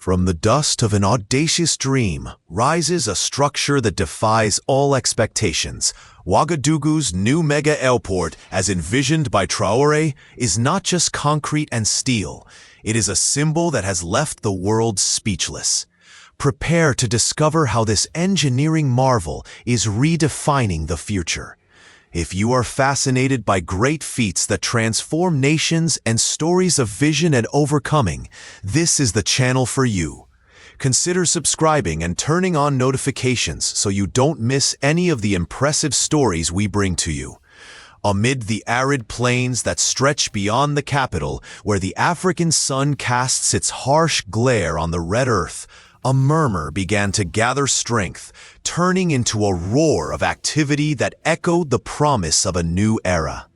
From the dust of an audacious dream rises a structure that defies all expectations. Ouagadougou's new mega airport, as envisioned by Traoré, is not just concrete and steel. It is a symbol that has left the world speechless. Prepare to discover how this engineering marvel is redefining the future. If you are fascinated by great feats that transform nations and stories of vision and overcoming, this is the channel for you. Consider subscribing and turning on notifications so you don't miss any of the impressive stories we bring to you. Amid the arid plains that stretch beyond the capital, where the African sun casts its harsh glare on the red earth, a murmur began to gather strength, turning into a roar of activity that echoed the promise of a new era.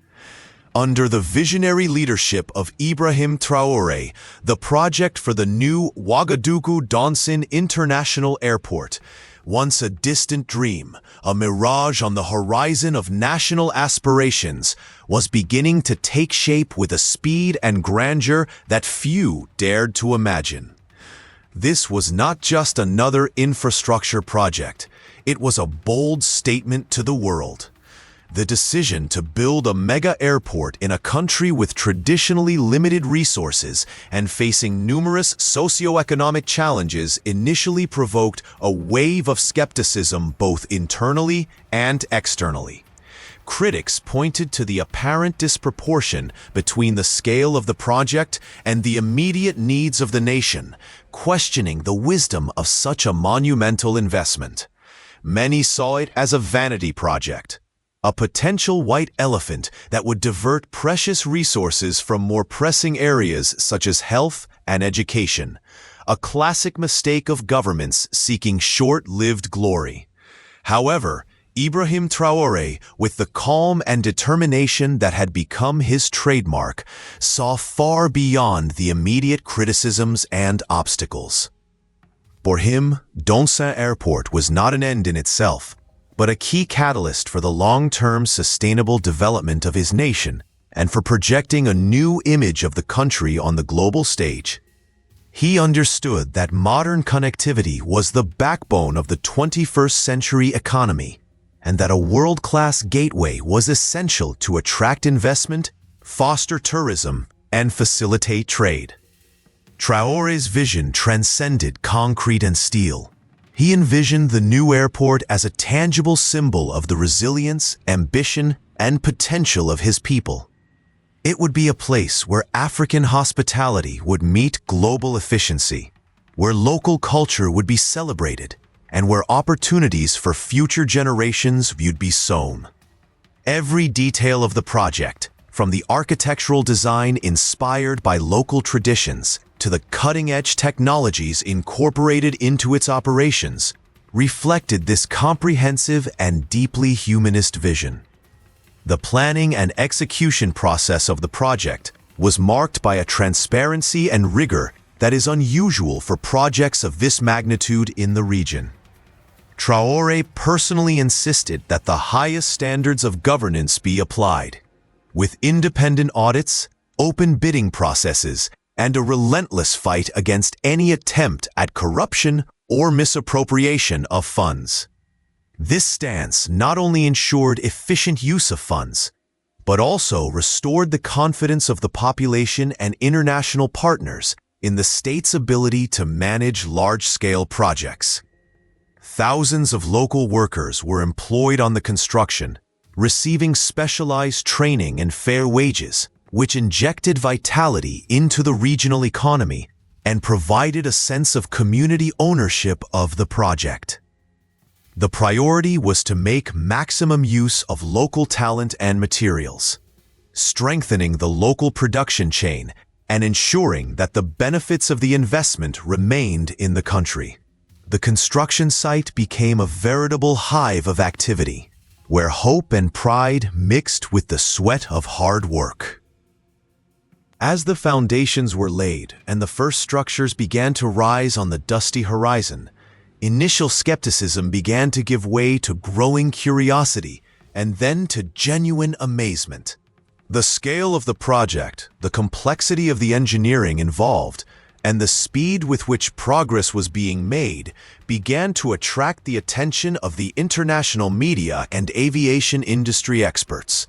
Under the visionary leadership of Ibrahim Traoré, the project for the new Ouagadougou Donsin International Airport, once a distant dream, a mirage on the horizon of national aspirations, was beginning to take shape with a speed and grandeur that few dared to imagine. This was not just another infrastructure project. It was a bold statement to the world. The decision to build a mega airport in a country with traditionally limited resources and facing numerous socioeconomic challenges initially provoked a wave of skepticism both internally and externally. Critics pointed to the apparent disproportion between the scale of the project and the immediate needs of the nation, questioning the wisdom of such a monumental investment. Many saw it as a vanity project, a potential white elephant that would divert precious resources from more pressing areas such as health and education, a classic mistake of governments seeking short-lived glory. However, Ibrahim Traoré, with the calm and determination that had become his trademark, saw far beyond the immediate criticisms and obstacles. For him, Donsin Airport was not an end in itself, but a key catalyst for the long-term sustainable development of his nation and for projecting a new image of the country on the global stage. He understood that modern connectivity was the backbone of the 21st century economy, and that a world-class gateway was essential to attract investment, foster tourism, and facilitate trade. Traoré's vision transcended concrete and steel. He envisioned the new airport as a tangible symbol of the resilience, ambition, and potential of his people. It would be a place where African hospitality would meet global efficiency, where local culture would be celebrated, and where opportunities for future generations would be sown. Every detail of the project, from the architectural design inspired by local traditions to the cutting-edge technologies incorporated into its operations, reflected this comprehensive and deeply humanist vision. The planning and execution process of the project was marked by a transparency and rigor that is unusual for projects of this magnitude in the region. Traoré personally insisted that the highest standards of governance be applied, with independent audits, open bidding processes, and a relentless fight against any attempt at corruption or misappropriation of funds. This stance not only ensured efficient use of funds, but also restored the confidence of the population and international partners in the state's ability to manage large-scale projects. Thousands of local workers were employed on the construction, receiving specialized training and fair wages, which injected vitality into the regional economy and provided a sense of community ownership of the project. The priority was to make maximum use of local talent and materials, strengthening the local production chain and ensuring that the benefits of the investment remained in the country. The construction site became a veritable hive of activity, where hope and pride mixed with the sweat of hard work. As the foundations were laid and the first structures began to rise on the dusty horizon, initial skepticism began to give way to growing curiosity and then to genuine amazement. The scale of the project, the complexity of the engineering involved, and the speed with which progress was being made began to attract the attention of the international media and aviation industry experts.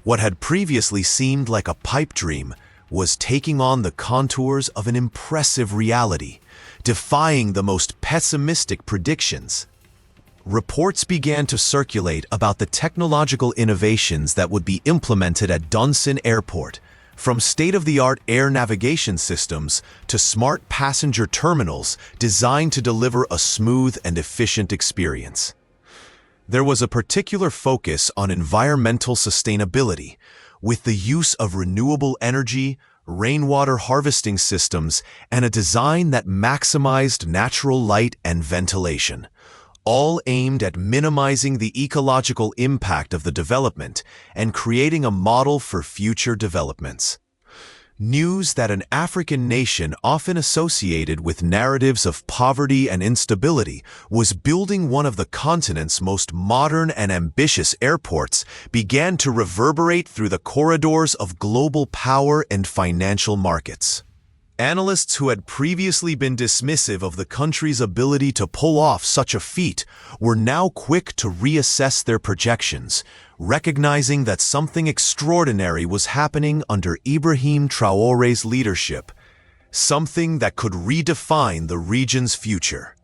What had previously seemed like a pipe dream was taking on the contours of an impressive reality, defying the most pessimistic predictions. Reports began to circulate about the technological innovations that would be implemented at Donsin Airport, from state-of-the-art air navigation systems to smart passenger terminals designed to deliver a smooth and efficient experience. There was a particular focus on environmental sustainability, with the use of renewable energy, rainwater harvesting systems, and a design that maximized natural light and ventilation, all aimed at minimizing the ecological impact of the development and creating a model for future developments. News that an African nation often associated with narratives of poverty and instability was building one of the continent's most modern and ambitious airports began to reverberate through the corridors of global power and financial markets. Analysts who had previously been dismissive of the country's ability to pull off such a feat were now quick to reassess their projections, recognizing that something extraordinary was happening under Ibrahim Traoré's leadership, something that could redefine the region's future.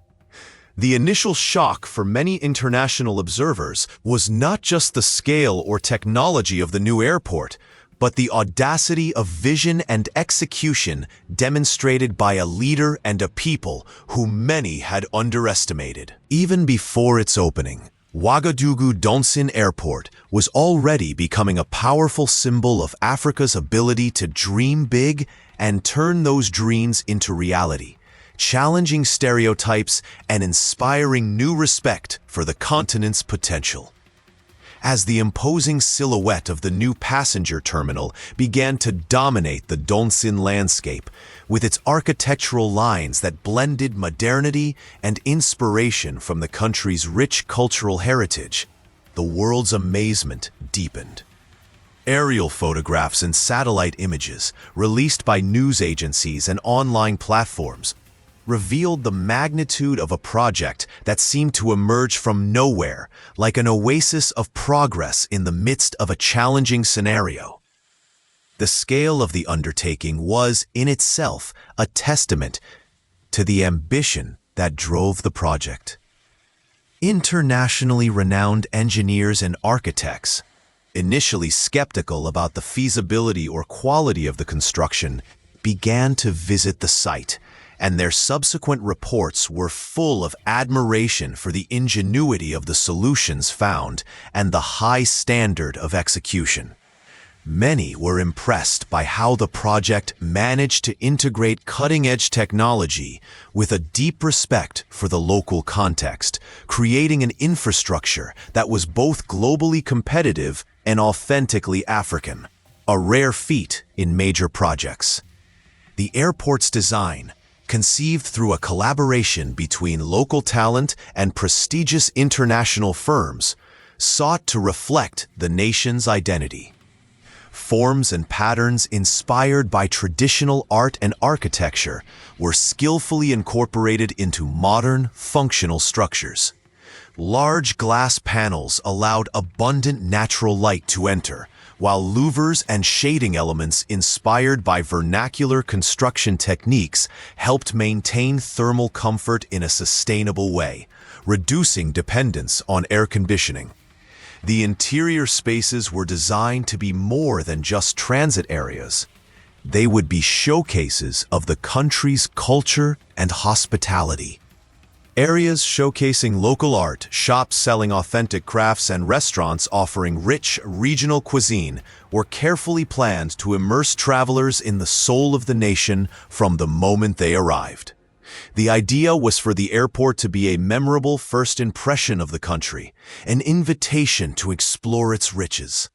The initial shock for many international observers was not just the scale or technology of the new airport, but the audacity of vision and execution demonstrated by a leader and a people whom many had underestimated. Even before its opening, Ouagadougou Donsin Airport was already becoming a powerful symbol of Africa's ability to dream big and turn those dreams into reality, challenging stereotypes and inspiring new respect for the continent's potential. As the imposing silhouette of the new passenger terminal began to dominate the Donsin landscape, with its architectural lines that blended modernity and inspiration from the country's rich cultural heritage, the world's amazement deepened. Aerial photographs and satellite images, released by news agencies and online platforms, revealed the magnitude of a project that seemed to emerge from nowhere, like an oasis of progress in the midst of a challenging scenario. The scale of the undertaking was, in itself, a testament to the ambition that drove the project. Internationally renowned engineers and architects, initially skeptical about the feasibility or quality of the construction, began to visit the site, and their subsequent reports were full of admiration for the ingenuity of the solutions found and the high standard of execution. Many were impressed by how the project managed to integrate cutting-edge technology with a deep respect for the local context, creating an infrastructure that was both globally competitive and authentically African, a rare feat in major projects. The airport's design, conceived through a collaboration between local talent and prestigious international firms, sought to reflect the nation's identity. Forms and patterns inspired by traditional art and architecture were skillfully incorporated into modern, functional structures. Large glass panels allowed abundant natural light to enter, while louvers and shading elements inspired by vernacular construction techniques helped maintain thermal comfort in a sustainable way, reducing dependence on air conditioning. The interior spaces were designed to be more than just transit areas. They would be showcases of the country's culture and hospitality. Areas showcasing local art, shops selling authentic crafts, and restaurants offering rich, regional cuisine were carefully planned to immerse travelers in the soul of the nation from the moment they arrived. The idea was for the airport to be a memorable first impression of the country, an invitation to explore its riches.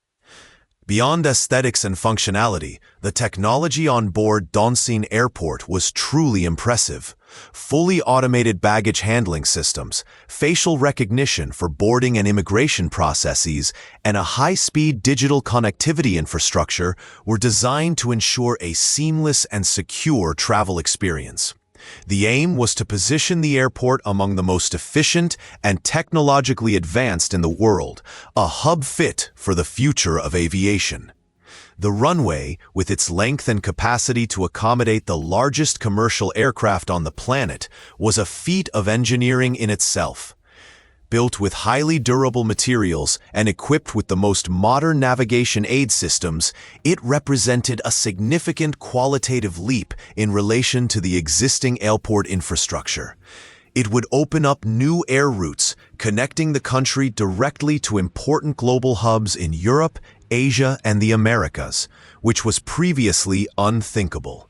Beyond aesthetics and functionality, the technology on board Donsin Airport was truly impressive, Fully automated baggage handling systems, facial recognition for boarding and immigration processes, and a high-speed digital connectivity infrastructure were designed to ensure a seamless and secure travel experience. The aim was to position the airport among the most efficient and technologically advanced in the world, a hub fit for the future of aviation. The runway, with its length and capacity to accommodate the largest commercial aircraft on the planet, was a feat of engineering in itself. Built with highly durable materials and equipped with the most modern navigation aid systems, it represented a significant qualitative leap in relation to the existing airport infrastructure. It would open up new air routes, connecting the country directly to important global hubs in Europe, Asia, and the Americas, which was previously unthinkable.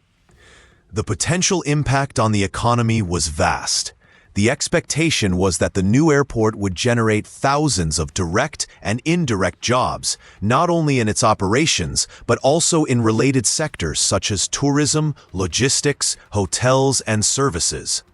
The potential impact on the economy was vast. The expectation was that the new airport would generate thousands of direct and indirect jobs, not only in its operations, but also in related sectors such as tourism, logistics, hotels, and services.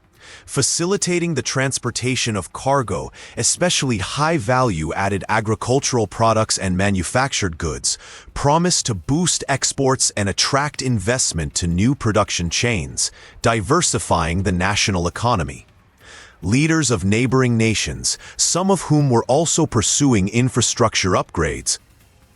Facilitating the transportation of cargo, especially high-value added agricultural products and manufactured goods, promised to boost exports and attract investment to new production chains, diversifying the national economy. Leaders of neighboring nations, some of whom were also pursuing infrastructure upgrades,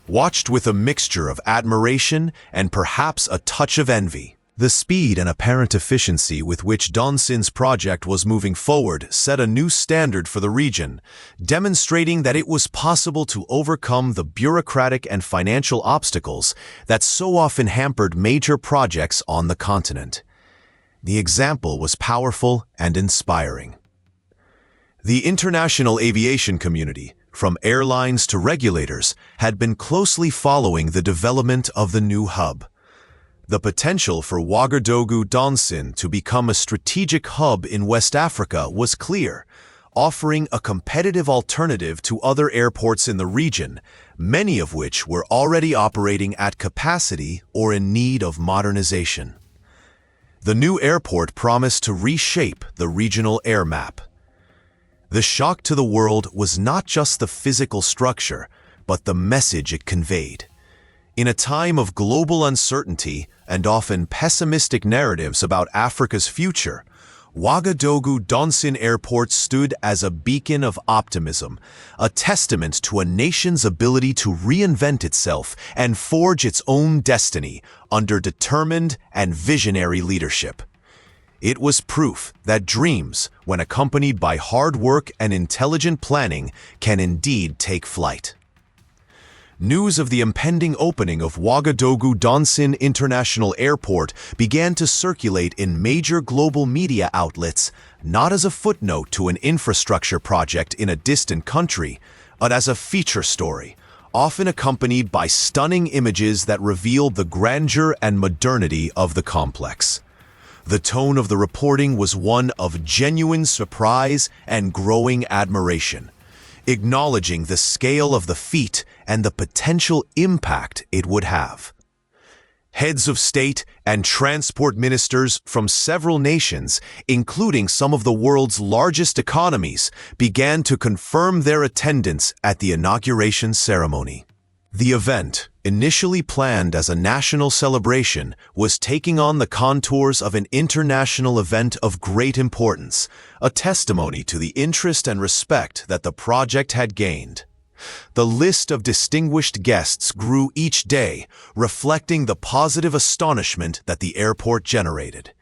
watched with a mixture of admiration and perhaps a touch of envy. The speed and apparent efficiency with which Donsin's project was moving forward set a new standard for the region, demonstrating that it was possible to overcome the bureaucratic and financial obstacles that so often hampered major projects on the continent. The example was powerful and inspiring. The international aviation community, from airlines to regulators, had been closely following the development of the new hub. The potential for Ouagadougou Donsin to become a strategic hub in West Africa was clear, offering a competitive alternative to other airports in the region, many of which were already operating at capacity or in need of modernization. The new airport promised to reshape the regional air map. The shock to the world was not just the physical structure, but the message it conveyed. In a time of global uncertainty and often pessimistic narratives about Africa's future, Ouagadougou Donsin Airport stood as a beacon of optimism, a testament to a nation's ability to reinvent itself and forge its own destiny under determined and visionary leadership. It was proof that dreams, when accompanied by hard work and intelligent planning, can indeed take flight. News of the impending opening of Ouagadougou Donsin International Airport began to circulate in major global media outlets, not as a footnote to an infrastructure project in a distant country, but as a feature story, often accompanied by stunning images that revealed the grandeur and modernity of the complex. The tone of the reporting was one of genuine surprise and growing admiration, acknowledging the scale of the feat and the potential impact it would have. Heads of state and transport ministers from several nations, including some of the world's largest economies, began to confirm their attendance at the inauguration ceremony. The event, initially planned as a national celebration, was taking on the contours of an international event of great importance, a testimony to the interest and respect that the project had gained. The list of distinguished guests grew each day, reflecting the positive astonishment that the airport generated.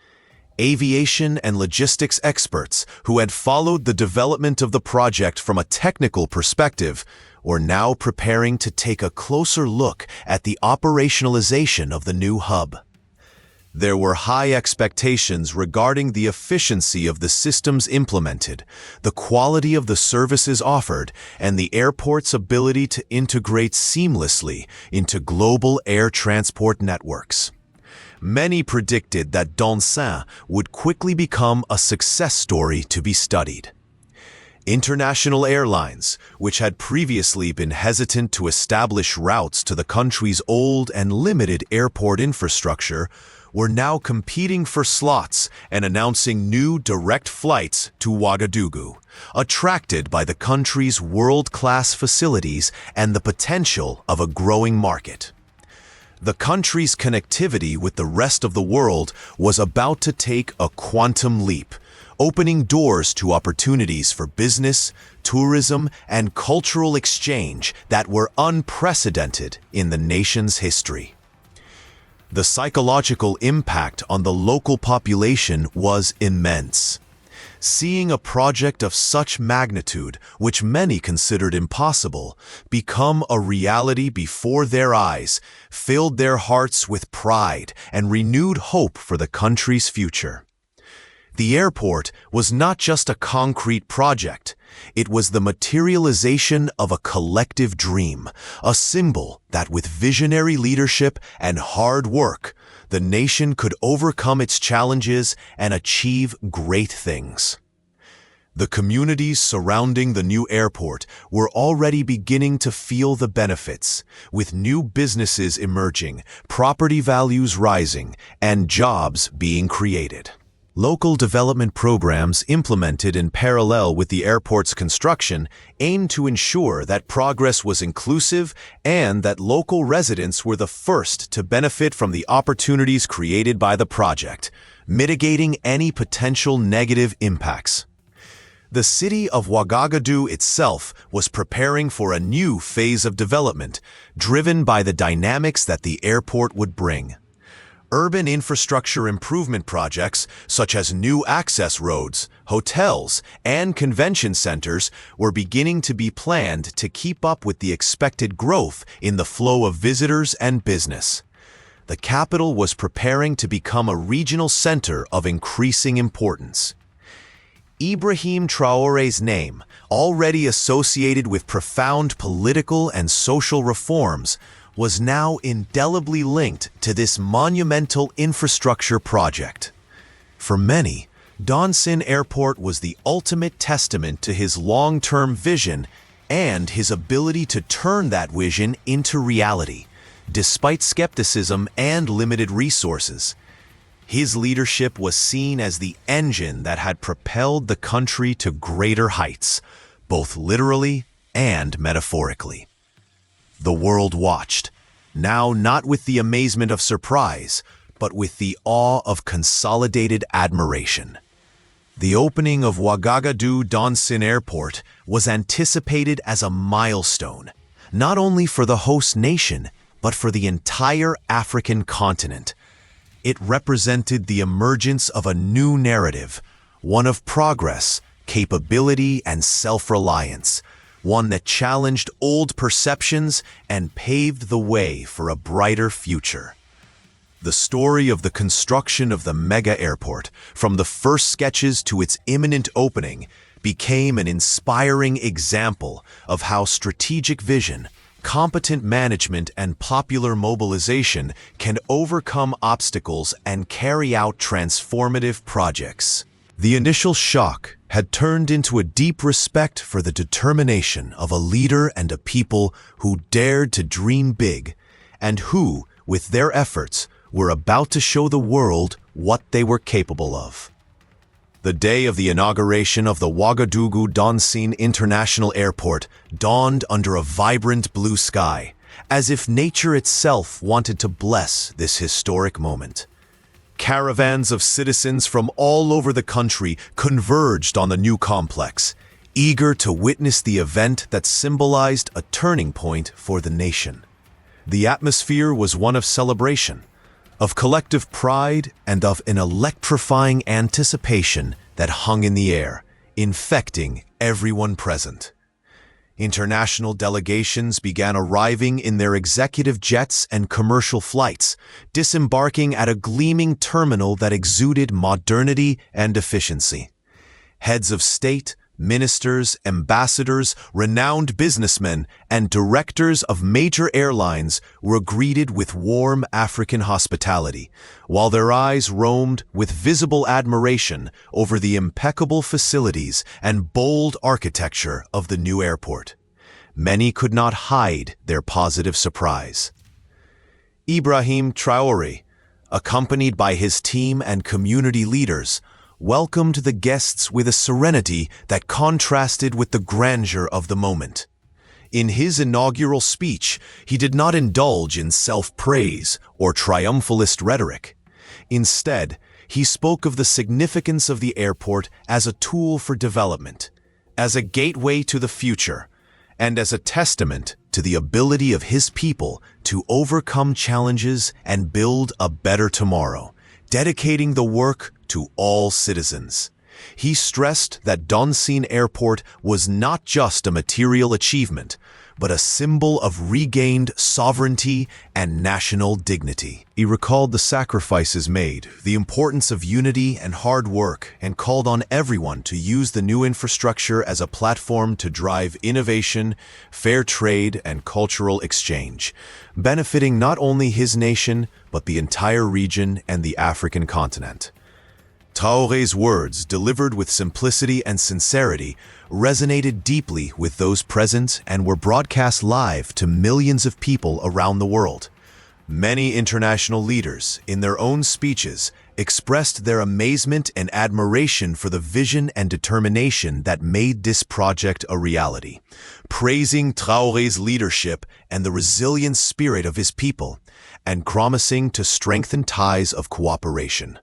Aviation and logistics experts who had followed the development of the project from a technical perspective were now preparing to take a closer look at the operationalization of the new hub. There were high expectations regarding the efficiency of the systems implemented, the quality of the services offered, and the airport's ability to integrate seamlessly into global air transport networks. Many predicted that Donsin would quickly become a success story to be studied. International airlines, which had previously been hesitant to establish routes to the country's old and limited airport infrastructure, were now competing for slots and announcing new direct flights to Ouagadougou, attracted by the country's world-class facilities and the potential of a growing market. The country's connectivity with the rest of the world was about to take a quantum leap, opening doors to opportunities for business, tourism, and cultural exchange that were unprecedented in the nation's history. The psychological impact on the local population was immense. Seeing a project of such magnitude, which many considered impossible, become a reality before their eyes, filled their hearts with pride and renewed hope for the country's future. The airport was not just a concrete project. It was the materialization of a collective dream, a symbol that with visionary leadership and hard work, the nation could overcome its challenges and achieve great things. The communities surrounding the new airport were already beginning to feel the benefits, with new businesses emerging, property values rising, and jobs being created. Local development programs implemented in parallel with the airport's construction aimed to ensure that progress was inclusive and that local residents were the first to benefit from the opportunities created by the project, mitigating any potential negative impacts. The city of Ouagadougou itself was preparing for a new phase of development, driven by the dynamics that the airport would bring. Urban infrastructure improvement projects, such as new access roads, hotels, and convention centers, were beginning to be planned to keep up with the expected growth in the flow of visitors and business. The capital was preparing to become a regional center of increasing importance. Ibrahim Traoré's name, already associated with profound political and social reforms, was now indelibly linked to this monumental infrastructure project. For many, Donsin Airport was the ultimate testament to his long-term vision and his ability to turn that vision into reality, despite skepticism and limited resources. His leadership was seen as the engine that had propelled the country to greater heights, both literally and metaphorically. The world watched, now not with the amazement of surprise, but with the awe of consolidated admiration. The opening of Ouagadougou Donsin Airport was anticipated as a milestone, not only for the host nation, but for the entire African continent. It represented the emergence of a new narrative, one of progress, capability, and self-reliance, one that challenged old perceptions and paved the way for a brighter future. The story of the construction of the mega airport, from the first sketches to its imminent opening, became an inspiring example of how strategic vision, competent management, and popular mobilization can overcome obstacles and carry out transformative projects. The initial shock had turned into a deep respect for the determination of a leader and a people who dared to dream big, and who, with their efforts, were about to show the world what they were capable of. The day of the inauguration of the Ouagadougou Donsin International Airport dawned under a vibrant blue sky, as if nature itself wanted to bless this historic moment. Caravans of citizens from all over the country converged on the new complex, eager to witness the event that symbolized a turning point for the nation. The atmosphere was one of celebration, of collective pride, and of an electrifying anticipation that hung in the air, infecting everyone present. International delegations began arriving in their executive jets and commercial flights, disembarking at a gleaming terminal that exuded modernity and efficiency. Heads of state, ministers, ambassadors, renowned businessmen, and directors of major airlines were greeted with warm African hospitality, while their eyes roamed with visible admiration over the impeccable facilities and bold architecture of the new airport. Many could not hide their positive surprise. Ibrahim Traoré, accompanied by his team and community leaders, welcomed the guests with a serenity that contrasted with the grandeur of the moment. In his inaugural speech, he did not indulge in self-praise or triumphalist rhetoric. Instead, he spoke of the significance of the airport as a tool for development, as a gateway to the future, and as a testament to the ability of his people to overcome challenges and build a better tomorrow, dedicating the work to all citizens. He stressed that Donsin Airport was not just a material achievement, but a symbol of regained sovereignty and national dignity. He recalled the sacrifices made, the importance of unity and hard work, and called on everyone to use the new infrastructure as a platform to drive innovation, fair trade, and cultural exchange, benefiting not only his nation, but the entire region and the African continent. Traoré's words, delivered with simplicity and sincerity, resonated deeply with those present and were broadcast live to millions of people around the world. Many international leaders, in their own speeches, expressed their amazement and admiration for the vision and determination that made this project a reality, praising Traoré's leadership and the resilient spirit of his people, and promising to strengthen ties of cooperation.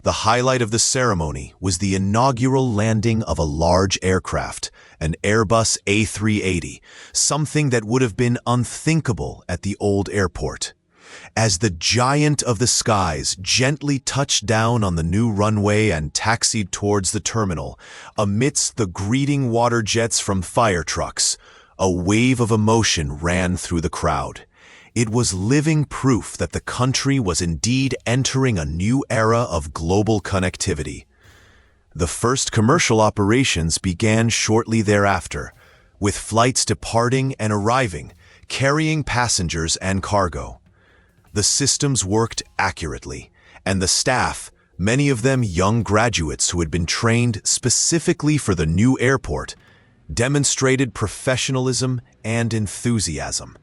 The highlight of the ceremony was the inaugural landing of a large aircraft, an Airbus A380, something that would have been unthinkable at the old airport. As the giant of the skies gently touched down on the new runway and taxied towards the terminal, amidst the greeting water jets from fire trucks, a wave of emotion ran through the crowd. It was living proof that the country was indeed entering a new era of global connectivity. The first commercial operations began shortly thereafter, with flights departing and arriving, carrying passengers and cargo. The systems worked accurately, and the staff, many of them young graduates who had been trained specifically for the new airport, demonstrated professionalism and enthusiasm.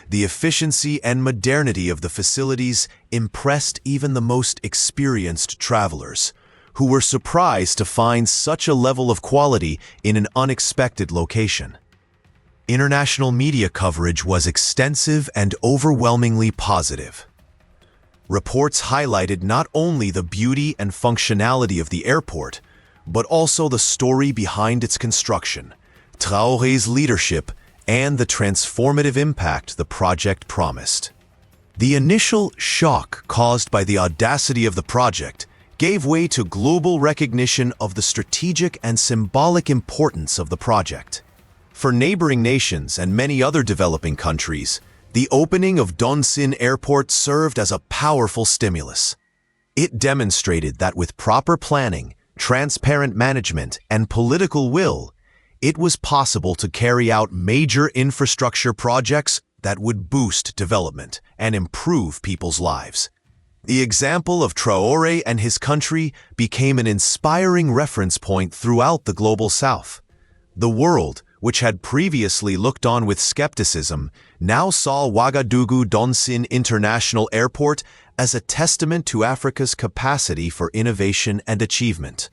The efficiency and modernity of the facilities impressed even the most experienced travelers, who were surprised to find such a level of quality in an unexpected location. International media coverage was extensive and overwhelmingly positive. Reports highlighted not only the beauty and functionality of the airport, but also the story behind its construction, Traoré's leadership, and the transformative impact the project promised. The initial shock caused by the audacity of the project gave way to global recognition of the strategic and symbolic importance of the project. For neighboring nations and many other developing countries, the opening of Donsin Airport served as a powerful stimulus. It demonstrated that with proper planning, transparent management, and political will, it was possible to carry out major infrastructure projects that would boost development and improve people's lives. The example of Traoré and his country became an inspiring reference point throughout the Global South. The world, which had previously looked on with skepticism, now saw Ouagadougou Donsin International Airport as a testament to Africa's capacity for innovation and achievement.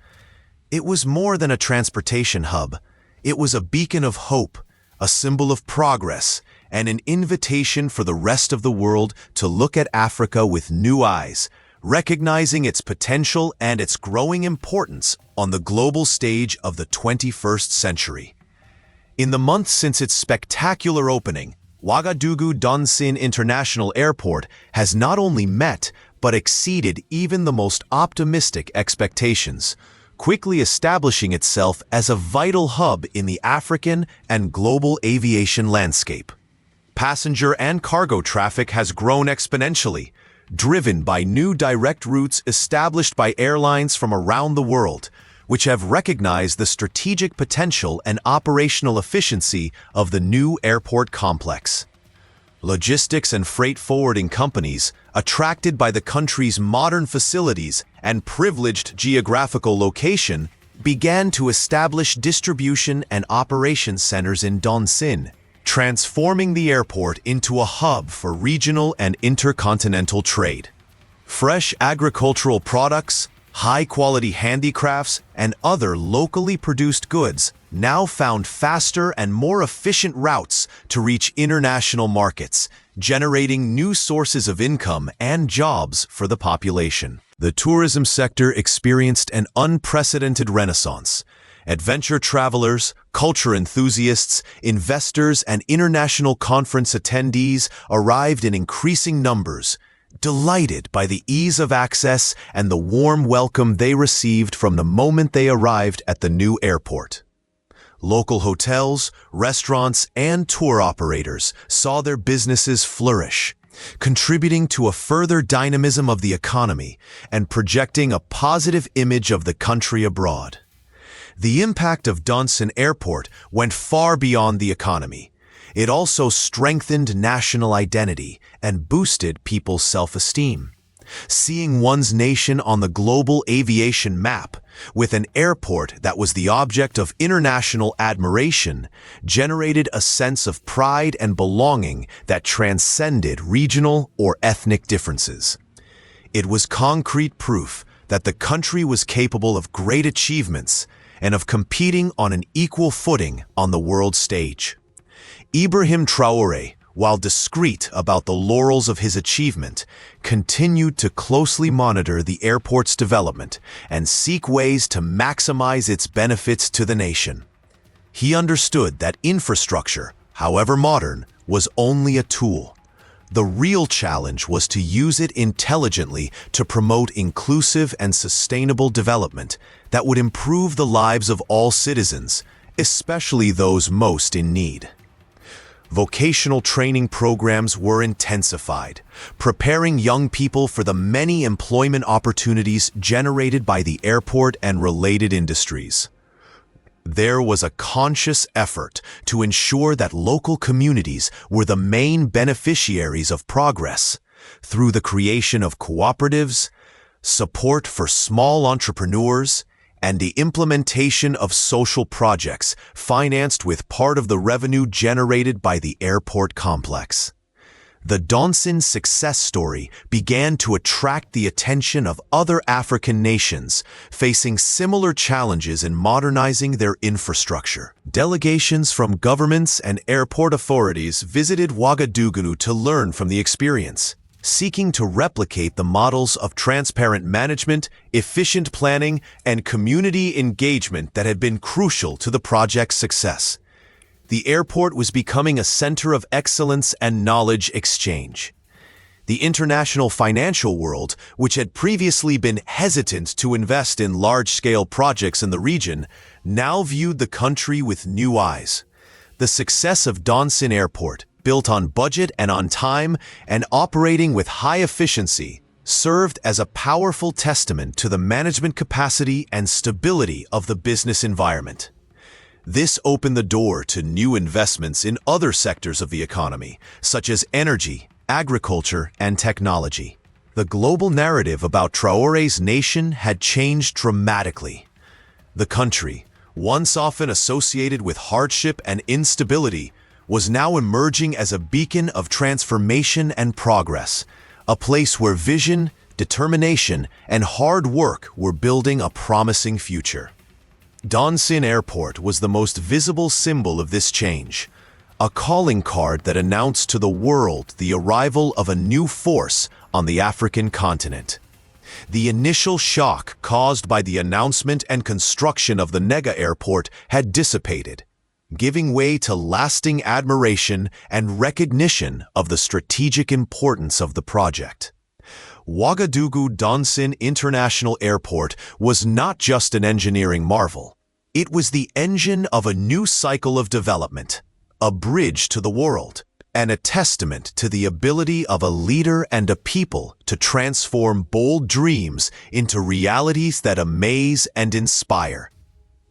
It was more than a transportation hub. It was a beacon of hope, a symbol of progress, and an invitation for the rest of the world to look at Africa with new eyes, recognizing its potential and its growing importance on the global stage of the 21st century. In the months since its spectacular opening, Ouagadougou Donsin International Airport has not only met but exceeded even the most optimistic expectations, quickly establishing itself as a vital hub in the African and global aviation landscape. Passenger and cargo traffic has grown exponentially, driven by new direct routes established by airlines from around the world, which have recognized the strategic potential and operational efficiency of the new airport complex. Logistics and freight forwarding companies, attracted by the country's modern facilities and privileged geographical location, began to establish distribution and operations centers in Donsin, transforming the airport into a hub for regional and intercontinental trade. Fresh agricultural products, high-quality handicrafts, and other locally produced goods now found faster and more efficient routes to reach international markets, generating new sources of income and jobs for the population. The tourism sector experienced an unprecedented renaissance. Adventure travelers, culture enthusiasts, investors, and international conference attendees arrived in increasing numbers, delighted by the ease of access and the warm welcome they received from the moment they arrived at the new airport. Local hotels, restaurants, and tour operators saw their businesses flourish, contributing to a further dynamism of the economy and projecting a positive image of the country abroad. The impact of Donsin Airport went far beyond the economy. It also strengthened national identity and boosted people's self-esteem. Seeing one's nation on the global aviation map, with an airport that was the object of international admiration, generated a sense of pride and belonging that transcended regional or ethnic differences. It was concrete proof that the country was capable of great achievements and of competing on an equal footing on the world stage. Ibrahim Traoré, while discreet about the laurels of his achievement, continued to closely monitor the airport's development and seek ways to maximize its benefits to the nation. He understood that infrastructure, however modern, was only a tool. The real challenge was to use it intelligently to promote inclusive and sustainable development that would improve the lives of all citizens, especially those most in need. Vocational training programs were intensified, preparing young people for the many employment opportunities generated by the airport and related industries. There was a conscious effort to ensure that local communities were the main beneficiaries of progress through the creation of cooperatives, support for small entrepreneurs, and the implementation of social projects financed with part of the revenue generated by the airport complex. The Donsin success story began to attract the attention of other African nations facing similar challenges in modernizing their infrastructure. Delegations from governments and airport authorities visited Ouagadougou to learn from the experience, seeking to replicate the models of transparent management, efficient planning, and community engagement that had been crucial to the project's success. The airport was becoming a center of excellence and knowledge exchange. The international financial world, which had previously been hesitant to invest in large-scale projects in the region, now viewed the country with new eyes. The success of Donsin Airport, built on budget and on time and operating with high efficiency, served as a powerful testament to the management capacity and stability of the business environment. This opened the door to new investments in other sectors of the economy, such as energy, agriculture, and technology. The global narrative about Traoré's nation had changed dramatically. The country, once often associated with hardship and instability, was now emerging as a beacon of transformation and progress, a place where vision, determination, and hard work were building a promising future. Donsin Airport was the most visible symbol of this change, a calling card that announced to the world the arrival of a new force on the African continent. The initial shock caused by the announcement and construction of the Nega airport had dissipated, giving way to lasting admiration and recognition of the strategic importance of the project. Ouagadougou Donsin International Airport was not just an engineering marvel. It was the engine of a new cycle of development, a bridge to the world, and a testament to the ability of a leader and a people to transform bold dreams into realities that amaze and inspire.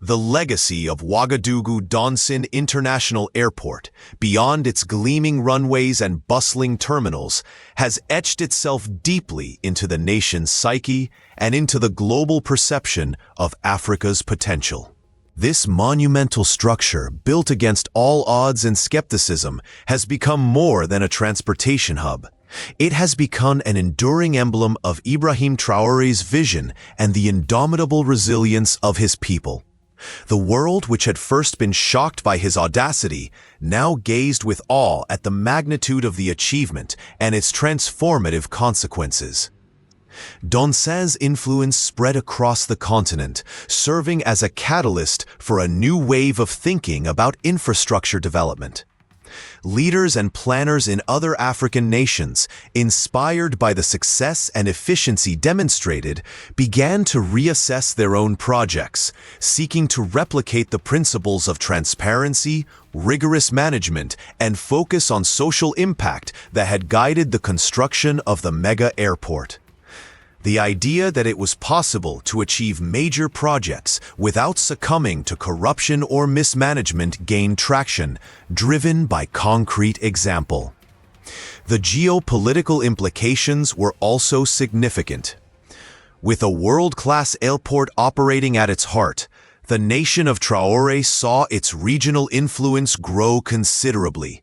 The legacy of Ouagadougou Donsin International Airport, beyond its gleaming runways and bustling terminals, has etched itself deeply into the nation's psyche and into the global perception of Africa's potential. This monumental structure, built against all odds and skepticism, has become more than a transportation hub. It has become an enduring emblem of Ibrahim Traoré's vision and the indomitable resilience of his people. The world, which had first been shocked by his audacity, now gazed with awe at the magnitude of the achievement and its transformative consequences. Donsin's influence spread across the continent, serving as a catalyst for a new wave of thinking about infrastructure development. Leaders and planners in other African nations, inspired by the success and efficiency demonstrated, began to reassess their own projects, seeking to replicate the principles of transparency, rigorous management, and focus on social impact that had guided the construction of the mega airport. The idea that it was possible to achieve major projects without succumbing to corruption or mismanagement gained traction, driven by concrete example. The geopolitical implications were also significant. With a world-class airport operating at its heart, the nation of Traoré saw its regional influence grow considerably.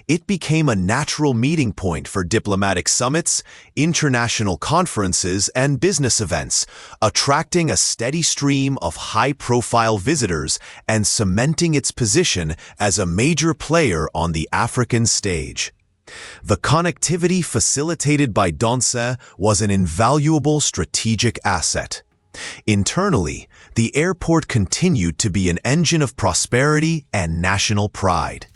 It became a natural meeting point for diplomatic summits, international conferences, and business events, attracting a steady stream of high-profile visitors and cementing its position as a major player on the African stage. The connectivity facilitated by Donsin was an invaluable strategic asset. Internally, the airport continued to be an engine of prosperity and national pride.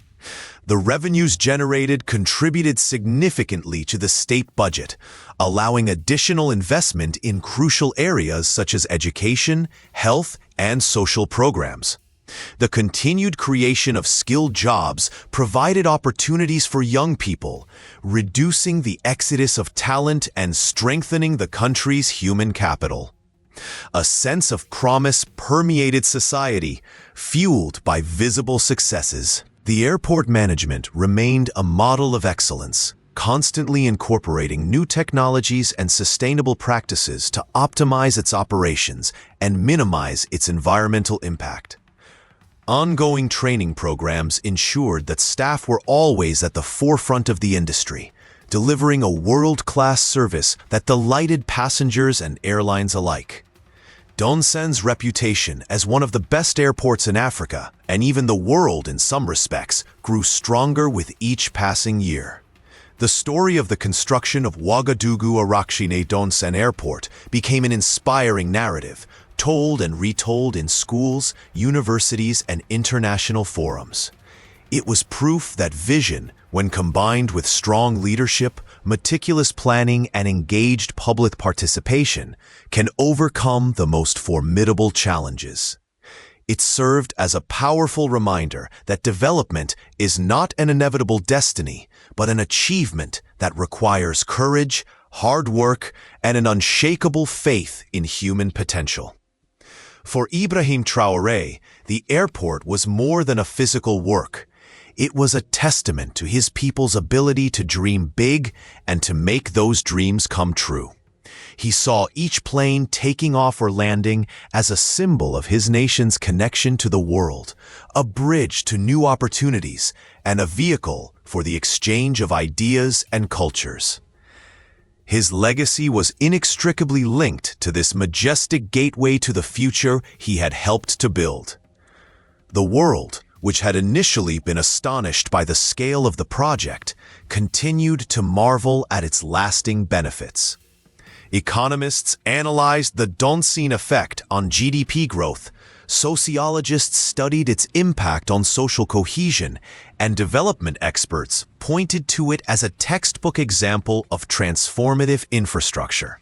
The revenues generated contributed significantly to the state budget, allowing additional investment in crucial areas such as education, health, and social programs. The continued creation of skilled jobs provided opportunities for young people, reducing the exodus of talent and strengthening the country's human capital. A sense of promise permeated society, fueled by visible successes. The airport management remained a model of excellence, constantly incorporating new technologies and sustainable practices to optimize its operations and minimize its environmental impact. Ongoing training programs ensured that staff were always at the forefront of the industry, delivering a world-class service that delighted passengers and airlines alike. Donsin's reputation as one of the best airports in Africa, and even the world in some respects, grew stronger with each passing year. The story of the construction of Ouagadougou Donsin Airport became an inspiring narrative, told and retold in schools, universities, and international forums. It was proof that vision, when combined with strong leadership, meticulous planning, and engaged public participation, can overcome the most formidable challenges. It served as a powerful reminder that development is not an inevitable destiny, but an achievement that requires courage, hard work, and an unshakable faith in human potential. For Ibrahim Traoré, the airport was more than a physical work. It was a testament to his people's ability to dream big and to make those dreams come true. He saw each plane taking off or landing as a symbol of his nation's connection to the world, a bridge to new opportunities, and a vehicle for the exchange of ideas and cultures. His legacy was inextricably linked to this majestic gateway to the future he had helped to build. The world, which had initially been astonished by the scale of the project, continued to marvel at its lasting benefits. Economists analyzed the Donsin effect on GDP growth, sociologists studied its impact on social cohesion, and development experts pointed to it as a textbook example of transformative infrastructure.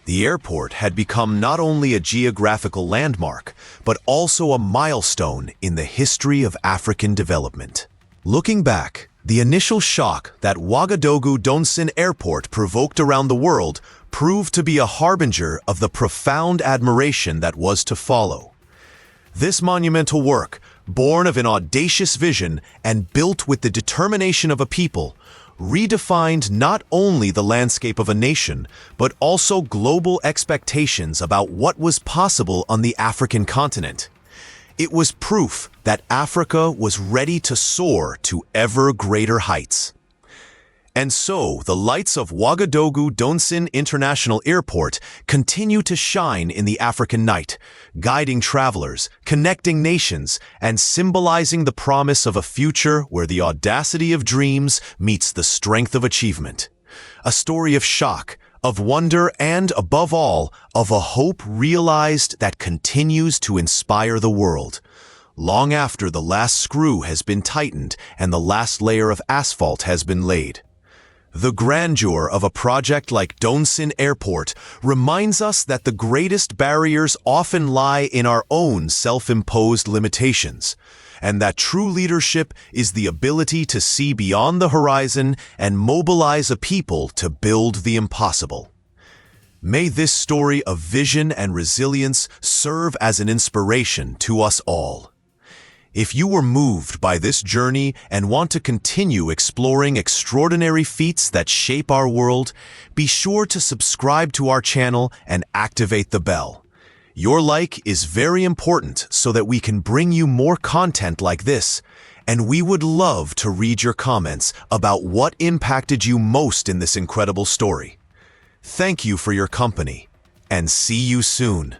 The airport had become not only a geographical landmark, but also a milestone in the history of African development. Looking back, the initial shock that Ouagadougou Donsin Airport provoked around the world proved to be a harbinger of the profound admiration that was to follow. This monumental work, born of an audacious vision and built with the determination of a people, redefined not only the landscape of a nation, but also global expectations about what was possible on the African continent. It was proof that Africa was ready to soar to ever greater heights. And so, the lights of Ouagadougou Donsin International Airport continue to shine in the African night, guiding travelers, connecting nations, and symbolizing the promise of a future where the audacity of dreams meets the strength of achievement. A story of shock, of wonder, and, above all, of a hope realized that continues to inspire the world. Long after the last screw has been tightened and the last layer of asphalt has been laid. The grandeur of a project like Donsin Airport reminds us that the greatest barriers often lie in our own self-imposed limitations, and that true leadership is the ability to see beyond the horizon and mobilize a people to build the impossible. May this story of vision and resilience serve as an inspiration to us all. If you were moved by this journey and want to continue exploring extraordinary feats that shape our world, be sure to subscribe to our channel and activate the bell. Your like is very important so that we can bring you more content like this, and we would love to read your comments about what impacted you most in this incredible story. Thank you for your company, and see you soon.